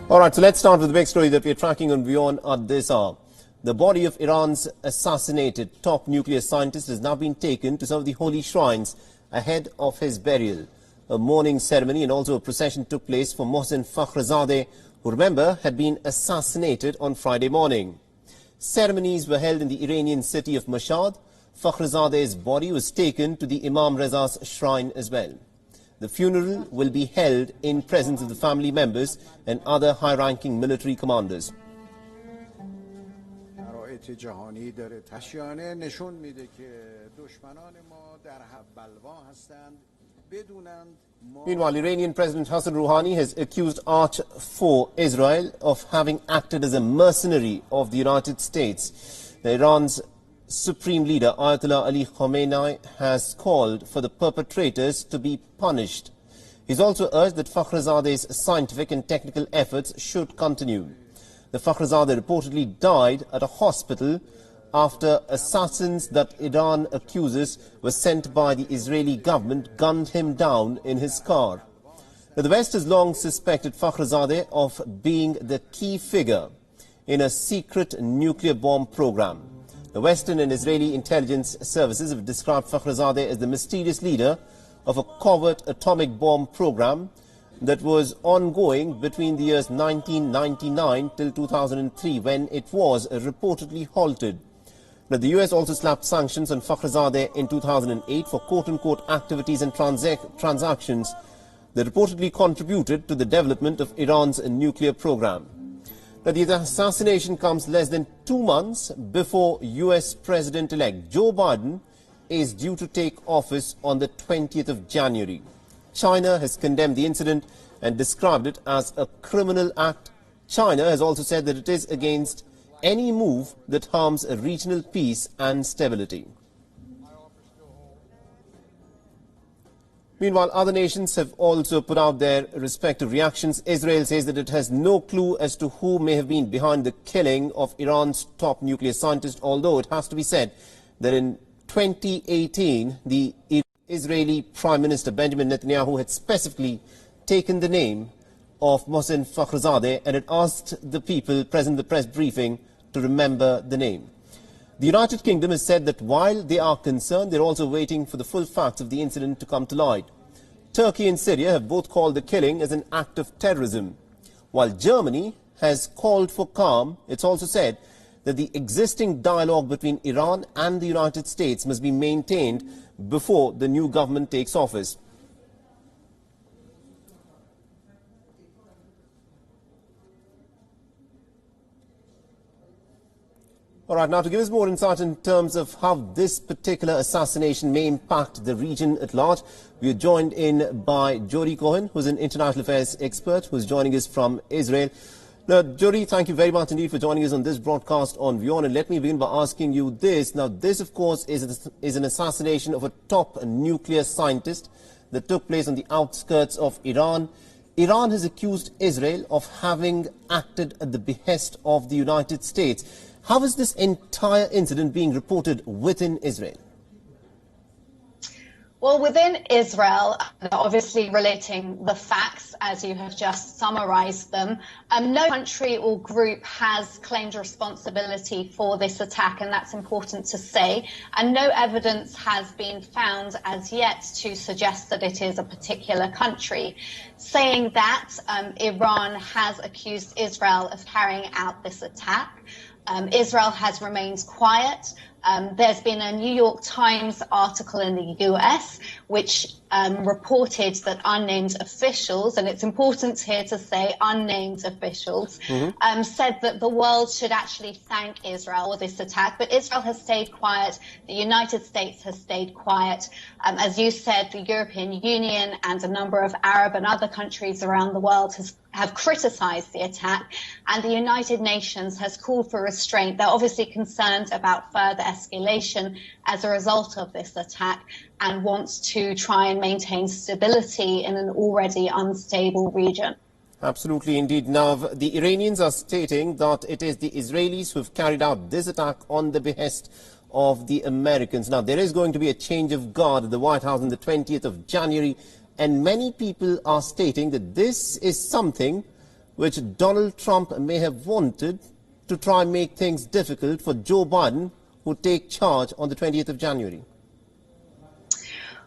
All right, so let's start with the big story that we're tracking on WION at this hour. The body of Iran's assassinated top nuclear scientist has now been taken to some of the holy shrines ahead of his burial. A mourning ceremony and also a procession took place for Mohsen Fakhrizadeh, who, remember, had been assassinated on Friday morning. Ceremonies were held in the Iranian city of Mashhad. Fakhrizadeh's body was taken to the Imam Reza's shrine as well. The funeral will be held in presence of the family members and other high-ranking military commanders. Meanwhile, Iranian President Hassan Rouhani has accused Arch for Israel of having acted as a mercenary of the United States. Iran's Supreme Leader Ayatollah Ali Khamenei has called for the perpetrators to be punished. He's also urged that Fakhrizadeh's scientific and technical efforts should continue. The Fakhrizadeh reportedly died at a hospital after assassins that Iran accuses were sent by the Israeli government gunned him down in his car. Now, the West has long suspected Fakhrizadeh of being the key figure in a secret nuclear bomb program. The Western and Israeli intelligence services have described Fakhrizadeh as the mysterious leader of a covert atomic bomb program that was ongoing between the years 1999 till 2003, when it was reportedly halted. Now, the US also slapped sanctions on Fakhrizadeh in 2008 for quote-unquote activities and transactions that reportedly contributed to the development of Iran's nuclear program. Now, the assassination comes less than 2 months before US President-elect Joe Biden is due to take office on the 20th of January. China has condemned the incident and described it as a criminal act. China has also said that it is against any move that harms regional peace and stability. Meanwhile, other nations have also put out their respective reactions. Israel says that it has no clue as to who may have been behind the killing of Iran's top nuclear scientist, although it has to be said that in 2018, the Israeli Prime Minister Benjamin Netanyahu had specifically taken the name of Mohsen Fakhrizadeh and had asked the people present at the press briefing to remember the name. The United Kingdom has said that while they are concerned, they're also waiting for the full facts of the incident to come to light. Turkey and Syria have both called the killing as an act of terrorism. While Germany has called for calm, it's also said that the existing dialogue between Iran and the United States must be maintained before the new government takes office. All right, now to give us more insight in terms of how this particular assassination may impact the region at large, we are joined in by Jody Cohen, who's an international affairs expert, who's joining us from Israel. Now, Jody, thank you very much indeed for joining us on this broadcast on WION. And let me begin by asking you this. Now, this, of course, is an assassination of a top nuclear scientist that took place on the outskirts of Iran. Iran has accused Israel of having acted at the behest of the United States. How is this entire incident being reported within Israel? Well, within Israel, obviously relating the facts as you have just summarized them, no country or group has claimed responsibility for this attack, and that's important to say. And no evidence has been found as yet to suggest that it is a particular country. Saying that, Iran has accused Israel of carrying out this attack. Israel has remained quiet. There's been a New York Times article in the US which reported that unnamed officials, and it's important here to say unnamed officials, said that the world should actually thank Israel for this attack. But Israel has stayed quiet. The United States has stayed quiet. As you said, the European Union and a number of Arab and other countries around the world have criticized the attack, and the United Nations has called for restraint. They're obviously concerned about further escalation as a result of this attack and wants to try and maintain stability in an already unstable region. Absolutely, indeed. Now, the Iranians are stating that it is the Israelis who have carried out this attack on the behest of the Americans. Now, there is going to be a change of guard at the White House on the 20th of January, and many people are stating that this is something which Donald Trump may have wanted to try and make things difficult for Joe Biden, who take charge on the 20th of January?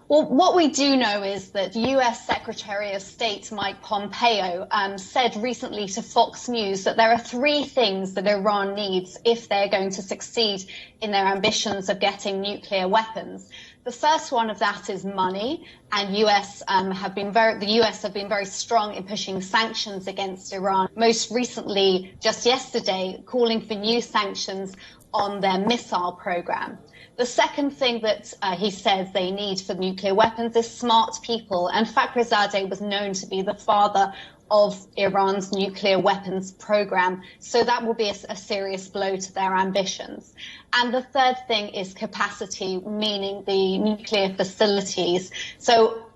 Well, what we do know is that US Secretary of State Mike Pompeo said recently to Fox News that there are three things that Iran needs if they're going to succeed in their ambitions of getting nuclear weapons. The first one of that is money, and the US have been very strong in pushing sanctions against Iran. Most recently, just yesterday, calling for new sanctions on their missile program. The second thing that he says they need for nuclear weapons is smart people, and Fakhrizadeh was known to be the father of Iran's nuclear weapons program, so that will be a serious blow to their ambitions. And the third thing is capacity, meaning the nuclear facilities. So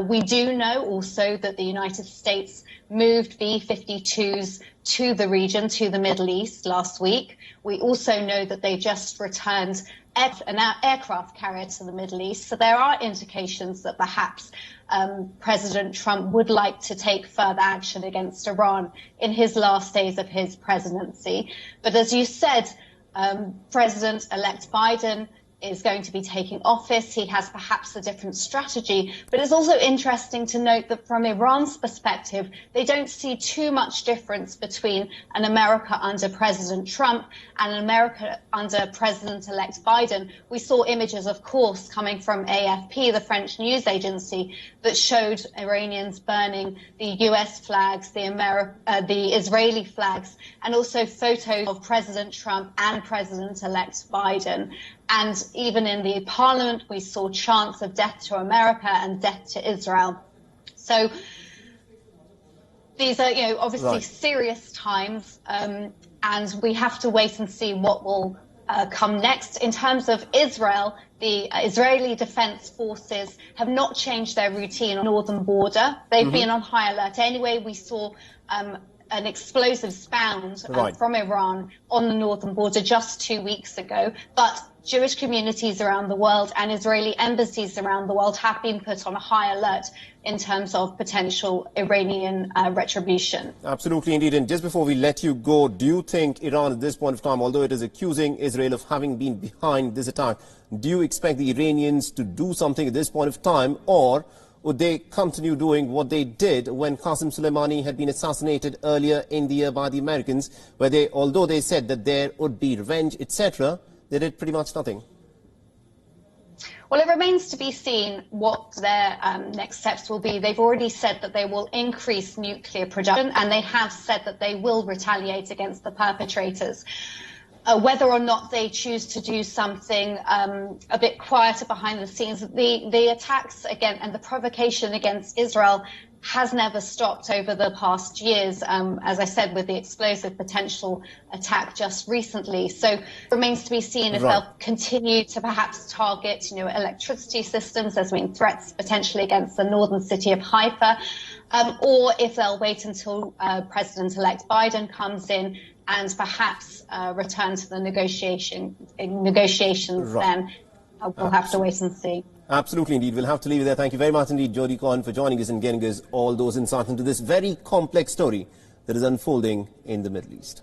we do know also that the United States moved B-52s to the region, to the Middle East last week. We also know that they just returned an aircraft carrier to the Middle East. So there are indications that perhaps President Trump would like to take further action against Iran in his last days of his presidency. But as you said, President-elect Biden is going to be taking office. He has perhaps a different strategy. But it's also interesting to note that from Iran's perspective, they don't see too much difference between an America under President Trump and an America under President-elect Biden. We saw images, of course, coming from AFP, the French news agency, that showed Iranians burning the US flags, the Israeli flags, and also photos of President Trump and President-elect Biden. And even in the parliament, we saw chants of death to America and death to Israel. So these are, obviously serious times, and we have to wait and see what will come next. In terms of Israel, the Israeli Defense Forces have not changed their routine on the northern border. They've been on high alert. Anyway, we saw an explosives found from Iran on the northern border just 2 weeks ago. But Jewish communities around the world and Israeli embassies around the world have been put on a high alert in terms of potential Iranian retribution. Absolutely, indeed. And just before we let you go, do you think Iran at this point of time, although it is accusing Israel of having been behind this attack, do you expect the Iranians to do something at this point of time, or would they continue doing what they did when Qasem Soleimani had been assassinated earlier in the year by the Americans, where they, although they said that there would be revenge, etc., they did pretty much nothing? Well, it remains to be seen what their next steps will be. They've already said that they will increase nuclear production, and they have said that they will retaliate against the perpetrators. Whether or not they choose to do something a bit quieter behind the scenes, the attacks again and the provocation against Israel has never stopped over the past years, as I said, with the explosive potential attack just recently. So it remains to be seen if they'll continue to perhaps target, electricity systems. There's been threats potentially against the northern city of Haifa, or if they'll wait until President-elect Biden comes in and perhaps return to the negotiations then. We'll have to wait and see. Absolutely, indeed. We'll have to leave it there. Thank you very much indeed, Jodie Cohen, for joining us and getting us all those insights into this very complex story that is unfolding in the Middle East.